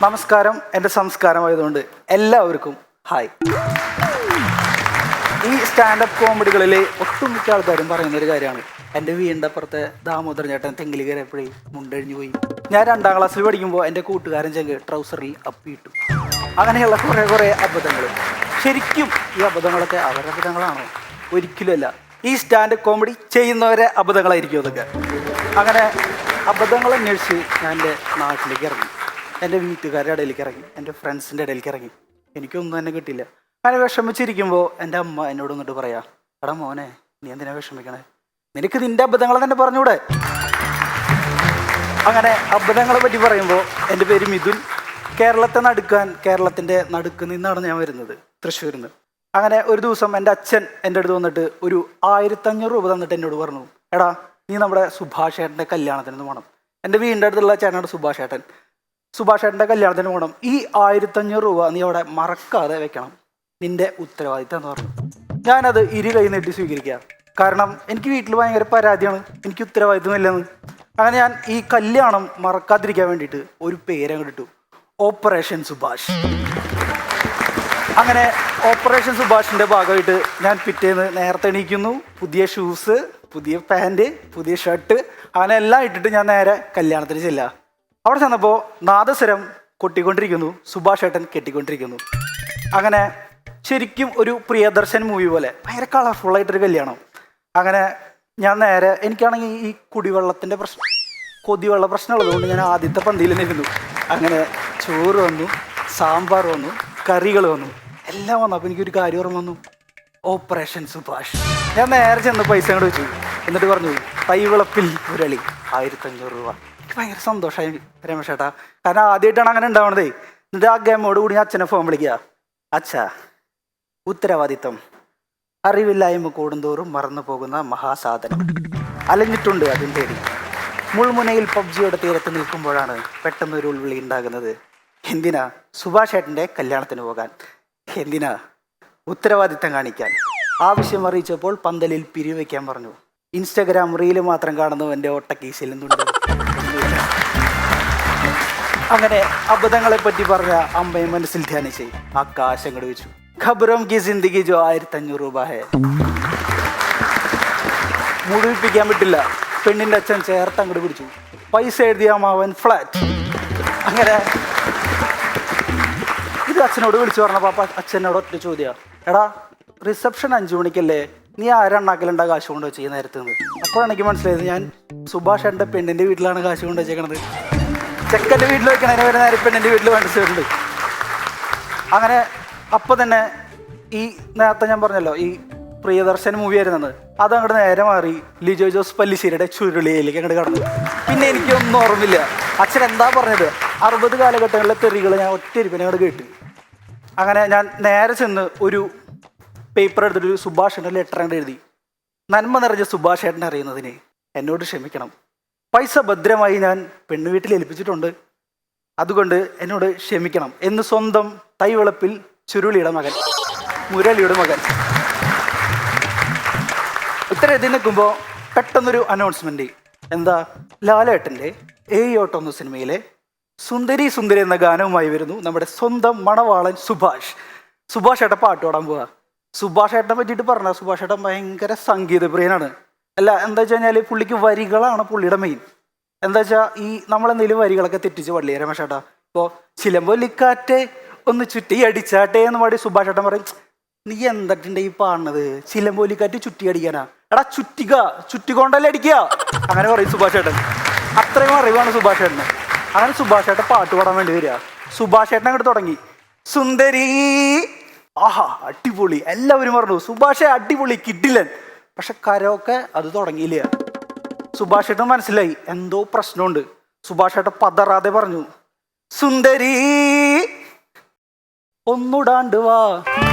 നമസ്കാരം. എൻ്റെ സംസ്കാരമായതുകൊണ്ട് എല്ലാവർക്കും ഹായ്. ഈ സ്റ്റാൻഡപ്പ് കോമഡികളിൽ ഒട്ടുമിക്ക ആൾക്കാരും പറയുന്നൊരു കാര്യമാണ്, എൻ്റെ വീടിൻ്റെ അപ്പുറത്തെ ദാമോദരൻ ചേട്ടൻ തെങ്ങിൽ കയറിയപ്പോഴേ മുണ്ടഴിഞ്ഞു പോയി. ഞാൻ 2ാം ക്ലാസ്സിൽ പഠിക്കുമ്പോൾ എൻ്റെ കൂട്ടുകാരൻ ചെങ്ക് ട്രൗസറിൽ അപ്പിയിട്ടു. അങ്ങനെയുള്ള കുറേ അബദ്ധങ്ങൾ. ശരിക്കും ഈ അബദ്ധങ്ങളൊക്കെ അവരുടെ അബദ്ധങ്ങളാണോ? ഒരിക്കലുമല്ല. ഈ സ്റ്റാൻഡപ്പ് കോമഡി ചെയ്യുന്നവരെ അബദ്ധങ്ങളായിരിക്കും അതൊക്കെ. അങ്ങനെ അബദ്ധങ്ങൾ അന്വേഷിച്ച് ഞാൻ എൻ്റെ നാട്ടിലേക്ക് ഇറങ്ങി, എൻ്റെ വീട്ടുകാരുടെ ഇടയിലേക്ക് ഇറങ്ങി, എൻ്റെ ഫ്രണ്ട്സിൻ്റെ ഇടയിലേക്ക് ഇറങ്ങി. എനിക്കൊന്നും തന്നെ കിട്ടില്ല. അങ്ങനെ വിഷമിച്ചിരിക്കുമ്പോൾ എൻ്റെ അമ്മ എന്നോട് വന്നിട്ട് പറയാ, എടാ മോനെ, നീ എന്തിനാ വിഷമിക്കണേ? നിനക്ക് നിൻ്റെ അബദ്ധങ്ങളെ തന്നെ പറഞ്ഞൂടെ? അങ്ങനെ അബദ്ധങ്ങളെ പറ്റി പറയുമ്പോൾ എൻ്റെ പേര് മിഥുൻ. കേരളത്തിൻ്റെ നടുക്ക് നിന്നാണ് ഞാൻ വരുന്നത്, തൃശ്ശൂരിൽ നിന്ന്. അങ്ങനെ ഒരു ദിവസം എൻ്റെ അച്ഛൻ എൻ്റെ അടുത്ത് വന്നിട്ട് ഒരു 1500 രൂപ തന്നിട്ട് എന്നോട് പറഞ്ഞു, എടാ നീ നമ്മുടെ സുഭാഷ് ഏട്ടൻ്റെ കല്യാണത്തിന് പോകണം. എൻ്റെ വീടിൻ്റെ അടുത്തുള്ള ചേട്ടനാണ് സുഭാഷ് ഏട്ടൻ്റെ കല്യാണത്തിന് പോകണം. ഈ 1500 രൂപ നീ അവിടെ മറക്കാതെ വെക്കണം, നിന്റെ ഉത്തരവാദിത്തം എന്ന് പറഞ്ഞു. ഞാനത് കൈ നീട്ടി സ്വീകരിക്കുക. കാരണം എനിക്ക് വീട്ടിൽ ഭയങ്കര പരാതിയാണ്, എനിക്ക് ഉത്തരവാദിത്തമില്ലെന്ന്. അങ്ങനെ ഞാൻ ഈ കല്യാണം മറക്കാതിരിക്കാൻ വേണ്ടിയിട്ട് ഒരു പേരങ്ങ് ഇട്ടു, ഓപ്പറേഷൻ സുഭാഷ്. അങ്ങനെ ഓപ്പറേഷൻ സുഭാഷിൻ്റെ ഭാഗമായിട്ട് ഞാൻ പിറ്റേന്ന് നേരത്തെ എണീക്കുന്നു, പുതിയ ഷൂസ്, പുതിയ പാൻറ്, പുതിയ ഷർട്ട്, അങ്ങനെ എല്ലാം ഇട്ടിട്ട് ഞാൻ നേരെ കല്യാണത്തിന് ചെല്ലുക. അവിടെ ചെന്നപ്പോൾ നാദസ്വരം കൊട്ടിക്കൊണ്ടിരിക്കുന്നു, സുഭാഷ് ഏട്ടൻ കെട്ടിക്കൊണ്ടിരിക്കുന്നു. അങ്ങനെ ശരിക്കും ഒരു പ്രിയദർശൻ മൂവി പോലെ ഭയങ്കര കളർഫുള്ളായിട്ടൊരു കല്യാണം. അങ്ങനെ ഞാൻ നേരെ, എനിക്കാണെങ്കിൽ ഈ കൊതിവെള്ള പ്രശ്നം ഉള്ളതുകൊണ്ട് ഞാൻ ആദ്യത്തെ പന്തിയിൽ നിൽക്കുന്നു. അങ്ങനെ ചോറ് വന്നു, സാമ്പാർ വന്നു, കറികൾ വന്നു, എല്ലാം വന്നു. അപ്പോൾ എനിക്കൊരു കാര്യം ഓർമ്മ വന്നു, ഓപ്പറേഷൻ സുഭാഷ്. ഞാൻ നേരെ ചെന്ന് പൈസ അങ്ങോട്ട് വെച്ചു. എന്നിട്ട് പറഞ്ഞു, തൈവിളപ്പിൽ ഒരളി 1500 രൂപ. എനിക്ക് ഭയങ്കര സന്തോഷമായി രമേശ് ചേട്ടാ, കാരണം ആദ്യമായിട്ടാണ് അങ്ങനെ ഉണ്ടാവണതേ. എന്നിട്ട് ആ ഗെയിമോട് കൂടി ഞാൻ അച്ഛനെ ഫോൺ വിളിക്കുക, അച്ഛാ, ഉത്തരവാദിത്തം അറിവില്ലായ്മ കൂടുന്തോറും മറന്നു പോകുന്ന മഹാസാധനം, അലഞ്ഞിട്ടുണ്ട് അതിന് തേടി. മുൾമുനയിൽ പബ്ജിയുടെ തീരത്ത് നിൽക്കുമ്പോഴാണ് പെട്ടെന്നൊരു ഉൾവിളി ഉണ്ടാകുന്നത്, എന്തിനാ സുഭാഷ് ഏട്ടൻ്റെ കല്യാണത്തിന് പോകാൻ, എന്തിനാ ഉത്തരവാദിത്തം കാണിക്കാൻ. ആവശ്യം അറിയിച്ചപ്പോൾ പന്തലിൽ പിരിവയ്ക്കാൻ പറഞ്ഞു. ഇൻസ്റ്റഗ്രാം റീല് മാത്രം കാണുന്നവൻ്റെ ഒട്ടക്കീശയിൽ നിന്നുണ്ട്. അങ്ങനെ അബദ്ധങ്ങളെ പറ്റി പറഞ്ഞ അമ്മയെ മനസ്സിൽ ധ്യാനിച്ച് ആ കാശ് അങ്ങോട്ട് വെച്ചു. ഖബറും കി ജിന്ദഗി ജോ 1500 രൂപ ഹേ. മുഴുവിപ്പിക്കാൻ പറ്റില്ല, പെണ്ണിൻ്റെ അച്ഛൻ ചേർത്ത് അങ്ങോട്ട് പിടിച്ചു. പൈസ എഴുതിയ മാവൻ ഫ്ലാറ്റ്. അങ്ങനെ ഇത് അച്ഛനോട് വിളിച്ചു പറഞ്ഞപ്പോൾ അച്ഛനോട് ഒറ്റ ചോദ്യം, എടാ റിസപ്ഷൻ 5 മണിക്കല്ലേ, നീ ആരെണ്ണാക്കലുണ്ടാ കാശ് കൊണ്ട് വെച്ച് ഈ നേരത്ത് നിന്ന്? അപ്പോഴാണ് എനിക്ക് മനസ്സിലായത്, ഞാൻ സുഭാഷ് എൻ്റെ പെണ്ണിൻ്റെ വീട്ടിലാണ് കാശ് കൊണ്ട് വെച്ചേക്കണത്. ചെക്കൻ്റെ വീട്ടിൽ വെക്കണതിന് വരെ നേരെ പെണ്ണിൻ്റെ വീട്ടിൽ മനസ്സിലുണ്ട്. അങ്ങനെ അപ്പോൾ തന്നെ ഈ നേരത്തെ ഞാൻ പറഞ്ഞല്ലോ ഈ പ്രിയദർശൻ മൂവി ആയിരുന്നത്, അതങ്ങോട്ട് നേരെ മാറി ലിജോ ജോസ് പല്ലിശ്ശേരിയുടെ ചുരുളിയിലേക്ക് അങ്ങോട്ട് കടന്നു. പിന്നെ എനിക്കൊന്നും ഓർമ്മില്ല അച്ഛൻ എന്താ പറഞ്ഞത്. 60 കാലഘട്ടങ്ങളിലെ തെറികൾ ഞാൻ ഒറ്റയിരിപ്പിനെ അങ്ങോട്ട് കേട്ട്. അങ്ങനെ ഞാൻ നേരെ ചെന്ന് ഒരു പേപ്പർ എടുത്തിട്ട് സുഭാഷേട്ടൻ്റെ ലെറ്റർ അങ്ങോട്ട് എഴുതി, നന്മ നിറഞ്ഞ സുഭാഷ് ഏട്ടനെ അറിയുന്നതിന് എന്നോട് ക്ഷമിക്കണം. പൈസ ഭദ്രമായി ഞാൻ പെണ്ണു വീട്ടിൽ ഏൽപ്പിച്ചിട്ടുണ്ട്, അതുകൊണ്ട് എന്നോട് ക്ഷമിക്കണം എന്ന് സ്വന്തം തൈവിളപ്പിൽ ചുരുളിയുടെ മകൻ, മുരളിയുടെ മകൻ. ഇത്ര എഴുതി നിൽക്കുമ്പോൾ പെട്ടെന്നൊരു അനൗൺസ്മെന്റ്. എന്താ? ലാലേട്ടൻ്റെ ഓട്ടം എന്ന സിനിമയിലെ സുന്ദരി സുന്ദരി എന്ന ഗാനവുമായി വരുന്നു നമ്മുടെ സ്വന്തം മണവാളൻ സുഭാഷ് ഏട്ടൻ പാട്ട് പാടാൻ പോവാ. സുഭാഷ് ഏട്ടനെ പറ്റിയിട്ട് പറഞ്ഞ, സുഭാഷ് ഏട്ടൻ ഭയങ്കര സംഗീതപ്രിയനാണ്. അല്ല, എന്താ വെച്ച് കഴിഞ്ഞാൽ പുള്ളിക്ക് വരികളാണ് പുള്ളിയുടെ മെയിൻ. എന്താ വെച്ചാൽ ഈ നമ്മളെന്തെങ്കിലും വരികളൊക്കെ തെറ്റിച്ച് പാടില്ലേ രമേശ് ഏട്ടാ? ഇപ്പോൾ ചിലമ്പൊലിക്കാറ്റെ ഒന്ന് ചുറ്റി അടിച്ചാട്ടെ എന്ന് പാടി സുഭാഷ് ഏട്ടൻ പറയും, നീ എന്തൊക്കെയുണ്ട് ഈ പാടുന്നത്? ചിലമ്പൊലിക്കാറ്റ് ചുറ്റി അടിക്കാനാ? എടാ ചുറ്റിക്കൊണ്ടല്ലേ അടിക്കുക, അങ്ങനെ പറയും സുഭാഷ് ഏട്ടൻ. അത്രയും അറിവാണ് സുഭാഷ് ഏട്ടന്. അങ്ങനെ സുഭാഷ് ഏട്ടൻ പാട്ട് പാടാൻ വേണ്ടി വരിക. സുഭാഷ് ഏട്ടൻ അങ്ങോട്ട് തുടങ്ങി, സുന്ദരി, ആഹാ അടിപൊളി, എല്ലാവരും പറഞ്ഞു സുഭാഷേ അടിപൊളി, കിഡിലൻ. പക്ഷെ കരോക്കെ അത് തുടങ്ങിയില്ല. സുഭാഷ് ഏട്ടൻ മനസ്സിലായി എന്തോ പ്രശ്നമുണ്ട്. സുഭാഷ് ഏട്ടൻ പതറാതെ പറഞ്ഞു, സുന്ദരി ഒന്നുടാണ്ട് വാ.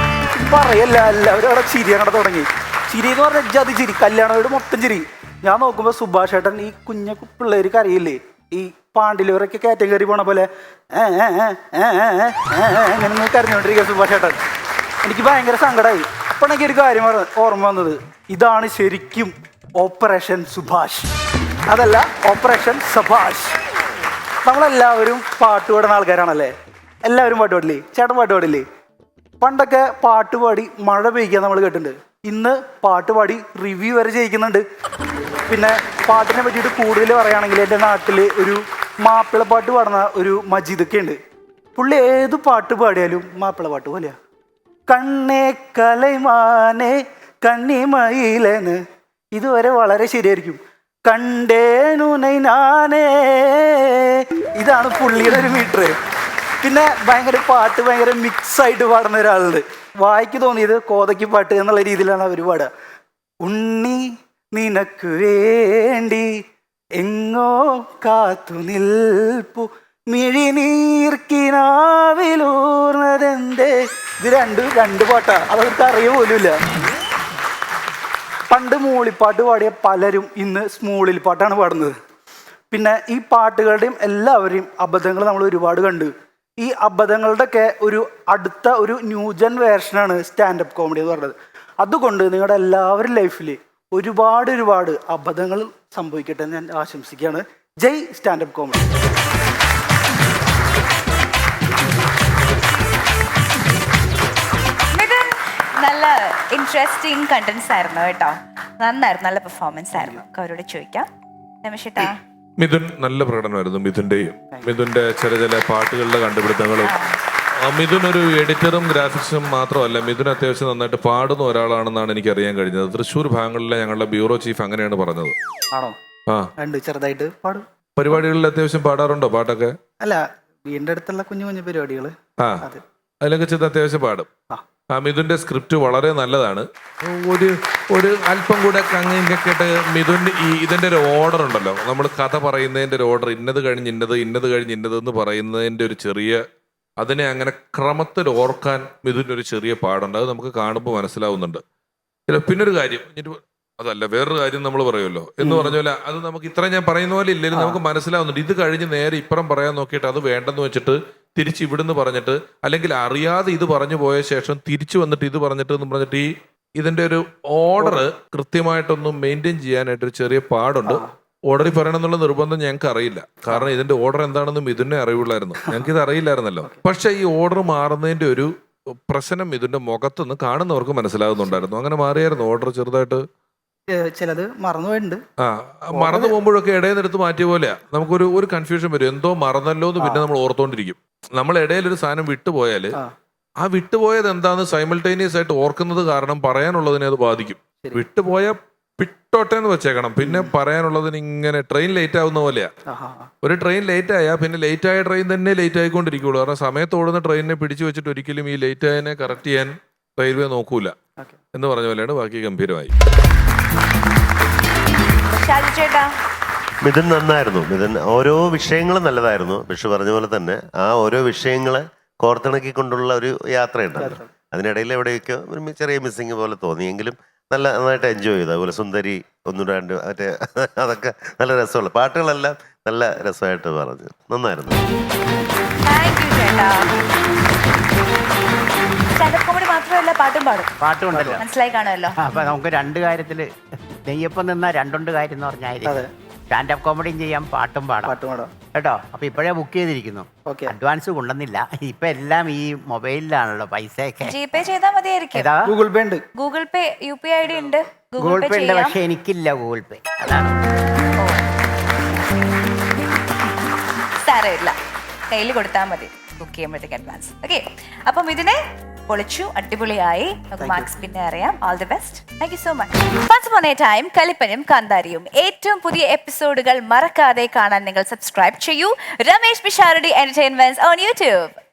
പറയല്ല, എല്ലാവരും അവിടെ ചിരി അങ്ങോട്ട് തുടങ്ങി. ചിരി എന്ന് പറഞ്ഞാൽ ജതി ചിരി, കല്യാണവരുടെ മൊത്തം ചിരി. ഞാൻ നോക്കുമ്പോൾ സുഭാഷ് ഏട്ടൻ ഈ കുഞ്ഞു പിള്ളേർ കരയില്ലേ, ഈ പാണ്ടിലൂരൊക്കെ കയറ്റം കയറി പോണ പോലെ അങ്ങനെ കരഞ്ഞുകൊണ്ടിരിക്കുക സുഭാഷ് ഏട്ടൻ. എനിക്ക് ഭയങ്കര സങ്കടമായി. അപ്പോഴാണ് എനിക്ക് ഒരു കാര്യം ഓർമ്മ വന്നത്, ഇതാണ് ശരിക്കും ഓപ്പറേഷൻ സുഭാഷ്, അതല്ല ഓപ്പറേഷൻ സഭാഷ്. നമ്മളെല്ലാവരും പാട്ട് പാടുന്ന ആൾക്കാരാണല്ലേ? എല്ലാവരും പാട്ട് പാടില്ലേ? ചേട്ടൻ പാട്ട് പാടില്ലേ? പണ്ടൊക്കെ പാട്ട് പാടി മഴ പെയ്ക്കാൻ നമ്മൾ കേട്ടിട്ടുണ്ട്. ഇന്ന് പാട്ട് പാടി റിവ്യൂ വരെ ചെയ്യിക്കുന്നുണ്ട്. പിന്നെ പാട്ടിനെ പറ്റിയിട്ട് കൂടുതൽ പറയുകയാണെങ്കിൽ എൻ്റെ നാട്ടിൽ ഒരു മാപ്പിളപ്പാട്ട് പാടുന്ന ഒരു മജീദൊക്കെ ഉണ്ട്. പുള്ളി ഏത് പാട്ട് പാടിയാലും മാപ്പിളപ്പാട്ട് പോലെയാ. കണ്ണേ കലൈമാനെ കണ്ണിമയിലെന്ന് ഇതുവരെ വളരെ ശരിയായിരിക്കും. കണ്ടേനുനൈ നാനേ ഇതാണ് പുള്ളിയുടെ ഒരു മീറ്റർ. പിന്നെ ഭയങ്കര പാട്ട് ഭയങ്കര മിക്സ് ആയിട്ട് പാടുന്ന ഒരാളുണ്ട്. വായിക്ക് തോന്നിയത് കോതയ്ക്ക് പാട്ട് എന്നുള്ള രീതിയിലാണ് അവർ പാടുക. ഉണ്ണി നിനക്ക് വേണ്ടി എങ്ങോ കാത്തു നിൽപ്പു മിഴിനീർക്കിനാവിലൂർന്നതെന്തേ. ഇത് രണ്ട് പാട്ടാ, അതവർക്ക് അറിയ പോലുമില്ല. പണ്ട് മൂളിപ്പാട്ട് പാടിയ പലരും ഇന്ന് സ്മൂളിൽ പാട്ടാണ് പാടുന്നത്. പിന്നെ ഈ പാട്ടുകളുടെയും എല്ലാവരെയും അബദ്ധങ്ങൾ നമ്മൾ ഒരുപാട് കണ്ടു. ഈ അബദ്ധങ്ങളുടെയൊക്കെ ഒരു അടുത്ത ഒരു ന്യൂജൻ വേർഷനാണ് സ്റ്റാൻഡപ്പ് കോമഡി എന്ന് പറയുന്നത്. അതുകൊണ്ട് നിങ്ങളുടെ എല്ലാവരും ലൈഫിൽ ഒരുപാട് അബദ്ധങ്ങൾ സംഭവിക്കട്ടെ എന്ന് ഞാൻ ആശംസിക്കുകയാണ്. ജയ് സ്റ്റാൻഡപ്പ് കോമഡി. നല്ല ഇൻട്രസ്റ്റിംഗ് കണ്ടന്റ്സ് ആയിരുന്നു കേട്ടോ. നന്നായിരുന്നു, നല്ല പെർഫോമൻസ് ആയിരുന്നു. അവരോട് ചോദിക്കാം. രമേശേട്ടാ, മിഥുൻ നല്ല പ്രകടനമായിരുന്നു. മിഥുന്റെ ചില പാട്ടുകളുടെ കണ്ടുപിടുത്തങ്ങളും. മിഥുൻ ഒരു എഡിറ്ററും ഗ്രാഫിക്സും മാത്രമല്ല, മിഥുൻ അത്യാവശ്യം നന്നായിട്ട് പാടുന്ന ഒരാളാണെന്നാണ് എനിക്ക് അറിയാൻ കഴിഞ്ഞത്. തൃശ്ശൂർ ഭാഗങ്ങളിലെ ഞങ്ങളുടെ ബ്യൂറോ ചീഫ് അങ്ങനെയാണ് പറഞ്ഞത്. ആണോ? ചെറുതായിട്ട് പാടും. പരിപാടികളിൽ അത്യാവശ്യം പാടാറുണ്ടോ പാട്ടൊക്കെ? അല്ല, വീടിന്റെ അടുത്തുള്ള കുഞ്ഞു പരിപാടികൾ അതിലൊക്കെ ചെന്ന് അത്യാവശ്യം പാടും. മിഥുന്റെ സ്ക്രിപ്റ്റ് വളരെ നല്ലതാണ്. ഒരു അല്പം കൂടെ കങ്ങിങ്ങൊക്കെയിട്ട് മിഥുൻ ഇതിന്റെ ഒരു ഓർഡർ ഉണ്ടല്ലോ, നമ്മൾ കഥ പറയുന്നതിന്റെ ഒരു ഓർഡർ, ഇന്നത് കഴിഞ്ഞ് ഇന്നത് എന്ന് പറയുന്നതിന്റെ ഒരു ചെറിയ, അതിനെ അങ്ങനെ ക്രമത്തിൽ ഓർക്കാൻ മിഥുന്റെ ഒരു ചെറിയ പാടുണ്ട്. അത് നമുക്ക് കാണുമ്പോൾ മനസ്സിലാവുന്നുണ്ട്. പിന്നൊരു കാര്യം, അതല്ല വേറൊരു കാര്യം നമ്മൾ പറയുമല്ലോ എന്ന് പറഞ്ഞ പോലെ, അത് നമുക്ക് ഇത്ര ഞാൻ പറയുന്ന പോലെ ഇല്ലെങ്കിലും നമുക്ക് മനസ്സിലാവുന്നുണ്ട്. ഇത് കഴിഞ്ഞ് നേരെ ഇപ്പുറം പറയാൻ നോക്കിയിട്ട് അത് വേണ്ടെന്ന് വെച്ചിട്ട് തിരിച്ച് ഇവിടുന്ന് പറഞ്ഞിട്ട്, അല്ലെങ്കിൽ അറിയാതെ ഇത് പറഞ്ഞു പോയ ശേഷം തിരിച്ചു വന്നിട്ട് ഇത് പറഞ്ഞിട്ട് എന്ന് പറഞ്ഞിട്ട് ഇതിന്റെ ഒരു ഓർഡർ കൃത്യമായിട്ടൊന്നും മെയിൻറ്റെയിൻ ചെയ്യാനായിട്ടൊരു ചെറിയ പാടുണ്ട്. ഓർഡറിൽ പറയണം എന്നുള്ള നിർബന്ധം ഞങ്ങൾക്ക് അറിയില്ല. കാരണം ഇതിന്റെ ഓർഡർ എന്താണെന്നും ഇതിനെ അറിവുള്ളായിരുന്നു, ഞങ്ങൾക്ക് ഇത് അറിയില്ലായിരുന്നല്ലോ. പക്ഷെ ഈ ഓർഡർ മാറുന്നതിന്റെ ഒരു പ്രശ്നം ഇതിന്റെ മുഖത്തുനിന്ന് കാണുന്നവർക്ക് മനസ്സിലാകുന്നുണ്ടായിരുന്നു. അങ്ങനെ മാറിയായിരുന്നു ഓർഡർ ചെറുതായിട്ട്. ചിലത് മറന്നുപോയിട്ടുണ്ട്. മറന്നു പോകുമ്പോഴൊക്കെ ഇടയിൽ എടുത്ത് മാറ്റിയ പോലെയാ നമുക്കൊരു കൺഫ്യൂഷൻ വരും. എന്തോ മറന്നല്ലോ എന്ന് പിന്നെ നമ്മൾ ഓർത്തോണ്ടിരിക്കും. നമ്മൾ ഇടയിൽ ഒരു സാധനം വിട്ടുപോയാൽ ആ വിട്ടുപോയത് എന്താന്ന് സൈമൾട്ടേനിയസ് ആയിട്ട് ഓർക്കുന്നത് കാരണം പറയാനുള്ളതിനെ അത് ബാധിക്കും. വിട്ടുപോയ വിട്ടോട്ടെ എന്ന് വെച്ചേക്കണം. പിന്നെ പറയാനുള്ളതിന് ഇങ്ങനെ ട്രെയിൻ ലേറ്റ് ആവുന്ന പോലെയാ. ഒരു ട്രെയിൻ ലേറ്റ് ആയാൽ പിന്നെ ലേറ്റ് ആയ ട്രെയിൻ തന്നെ ലേറ്റ് ആയിക്കൊണ്ടിരിക്കുള്ളൂ. കാരണം സമയത്ത് ഓടുന്ന ട്രെയിനിനെ പിടിച്ചു വെച്ചിട്ട് ഒരിക്കലും ഈ ലേറ്റ് ആയതിനെ കറക്റ്റ് ചെയ്യാൻ റെയിൽവേ നോക്കൂല എന്ന് പറഞ്ഞ പോലെയാണ്. ബാക്കി ഗംഭീരമായി. മിഥുൻ നന്നായിരുന്നു. മിഥുൻ ഓരോ വിഷയങ്ങളും നല്ലതായിരുന്നു. പക്ഷെ പറഞ്ഞ പോലെ തന്നെ ആ ഓരോ വിഷയങ്ങളെ കോർത്തിണക്കിക്കൊണ്ടുള്ള ഒരു യാത്രയുണ്ടല്ലോ, അതിനിടയിൽ എവിടെയൊക്കെ ഒരു ചെറിയ മിസ്സിങ് പോലെ തോന്നിയെങ്കിലും നന്നായിട്ട് എൻജോയ് ചെയ്തു. അതുപോലെ സുന്ദരി ഒന്നുകൂടാണ്ട് മറ്റേ അതൊക്കെ നല്ല രസമുള്ള പാട്ടുകളെല്ലാം നല്ല രസമായിട്ട് പറഞ്ഞു. നന്നായിരുന്നു. പാട്ടുണ്ടല്ലോ, മനസ്സിലായി കാണുമല്ലോ. അപ്പൊ നമുക്ക് രണ്ട് കാര്യത്തില് നെയ്യപ്പം നിന്നാ രണ്ടുണ്ട് കാര്യം എന്ന് പറഞ്ഞാൽ സ്റ്റാൻഡപ്പ് കോമഡിയും ചെയ്യാം, പാട്ടും പാടാം കേട്ടോ. അപ്പൊ ഇപ്പോഴേ ബുക്ക് ചെയ്തിരിക്കുന്നു, അഡ്വാൻസ് കൊണ്ടുവന്നില്ല. ഇപ്പൊ എല്ലാം ഈ മൊബൈലിലാണല്ലോ പൈസയൊക്കെ. ജിപേ ചെയ്താൽ മതിയായിരിക്കും. ഗൂഗിൾ പേ ഉണ്ട്, ഗൂഗിൾ പേ UPI ID ഉണ്ട്. ഗൂഗിൾ പേ ഉണ്ട്, പക്ഷെ എനിക്കില്ല ഗൂഗിൾ പേ. അതാണ് സാരമില്ല, കയ്യിൽ കൊടുത്താൽ മതി ബുക്ക് ചെയ്യുമ്പോഴത്തേക്ക് അഡ്വാൻസ്. ഓക്കെ, അപ്പം ഇതിനെ പൊളിച്ചു, അടിപൊളിയായി. നമുക്ക് മാർക്സ് പിന്നെ അറിയാം. All the best. Thank you so much. Once upon a time കലിപ്പനും കാന്താരിയും ഏറ്റവും പുതിയ എപ്പിസോഡുകൾ മറക്കാതെ കാണാൻ നിങ്ങൾ സബ്സ്ക്രൈബ് ചെയ്യൂ. Ramesh Pisharody entertainments on YouTube.